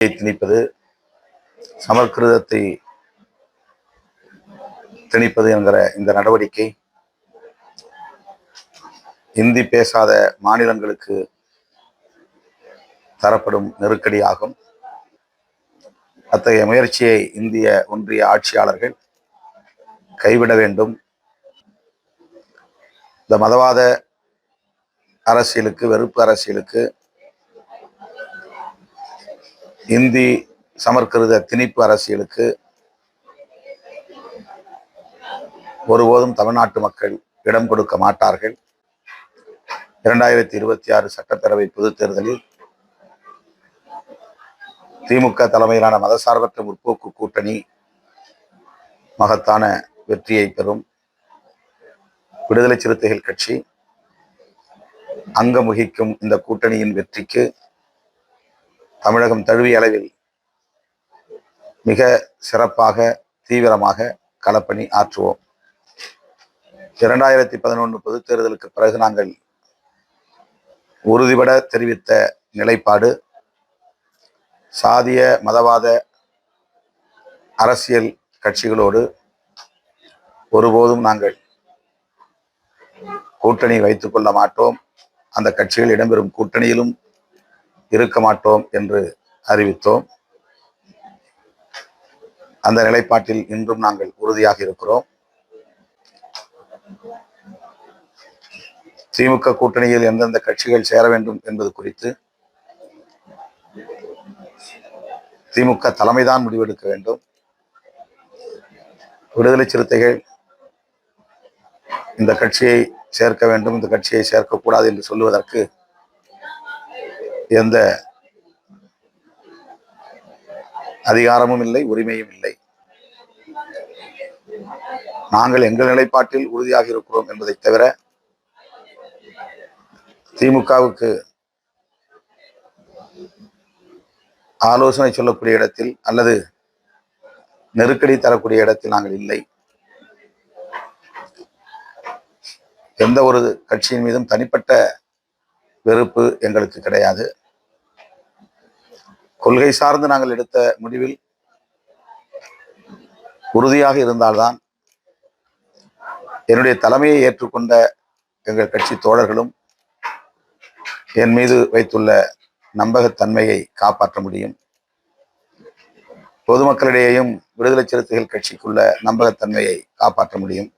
திணிப்பது, சமஸ்கிருதத்தை திணிப்பது என்கிற இந்த நடவடிக்கை இந்தி பேசாத மாநிலங்களுக்கு தரப்படும் நெருக்கடியாகும். அத்தகைய முயற்சியை இந்திய ஒன்றிய ஆட்சியாளர்கள் கைவிட வேண்டும். இந்த மதவாத அரசியலுக்கு, வெறுப்பு அரசியலுக்கு, இந்தி சமஸ்கிருத திணிப்பு அரசியலுக்கு ஒருபோதும் தமிழ்நாட்டு மக்கள் இடம் கொடுக்க மாட்டார்கள். 2026 சட்டப்பேரவை பொதுத் தேர்தலில் திமுக தலைமையிலான மதசார்பற்ற முற்போக்கு கூட்டணி மகத்தான வெற்றியை பெறும். விடுதலை சிறுத்தைகள் கட்சி அங்கம் வகிக்கும் இந்த கூட்டணியின் வெற்றிக்கு தமிழகம் தழுவிய அளவில் மிக சிறப்பாக, தீவிரமாக களப்பணி ஆற்றுவோம். 2011 பொதுத் தேர்தலுக்கு பிறகு நாங்கள் உறுதிபட தெரிவித்த நிலைப்பாடு, சாதிய மதவாத அரசியல் கட்சிகளோடு ஒருபோதும் நாங்கள் கூட்டணி வைத்துக் கொள்ள மாட்டோம், அந்த கட்சிகள் இடம்பெறும் கூட்டணியிலும் இருக்க மாட்டோம் என்று அறிவித்தோம். அந்த நிலைப்பாட்டில் இன்றும் நாங்கள் உறுதியாக இருக்கிறோம். திமுக கூட்டணியில் எந்தெந்த கட்சிகள் சேர வேண்டும் என்பது குறித்து திமுக தலைமைதான் முடிவெடுக்க வேண்டும். விடுதலை சிறுத்தைகள் இந்த கட்சியை சேர்க்க வேண்டும், இந்த கட்சியை சேர்க்கக்கூடாது என்று சொல்லுவதற்கு எந்த அதிகாரமும் இல்லை, உரிமையும் இல்லை. நாங்கள் எங்கள் நிலைப்பாட்டில் உறுதியாக இருக்கிறோம் என்பதை தவிர திமுகவுக்கு ஆலோசனை சொல்லக்கூடிய இடத்தில் அல்லது நெருக்கடி தரக்கூடிய இடத்தில் நாங்கள் இல்லை. எந்த ஒரு கட்சியின் மீதும் தனிப்பட்ட வெறுப்பு எங்களுக்கு கிடையாது. கொள்கை சார்ந்து நாங்கள் எடுத்த முடிவில் உறுதியாக இருந்தால்தான் என்னுடைய தலைமையை ஏற்றுக்கொண்ட எங்கள் கட்சி தோழர்களும் என் மீது வைத்துள்ள நம்பகத்தன்மையை காப்பாற்ற முடியும். பொதுமக்களிடையேயும் விடுதலை சிறுத்தைகள் கட்சிக்குள்ள நம்பகத்தன்மையை காப்பாற்ற முடியும்.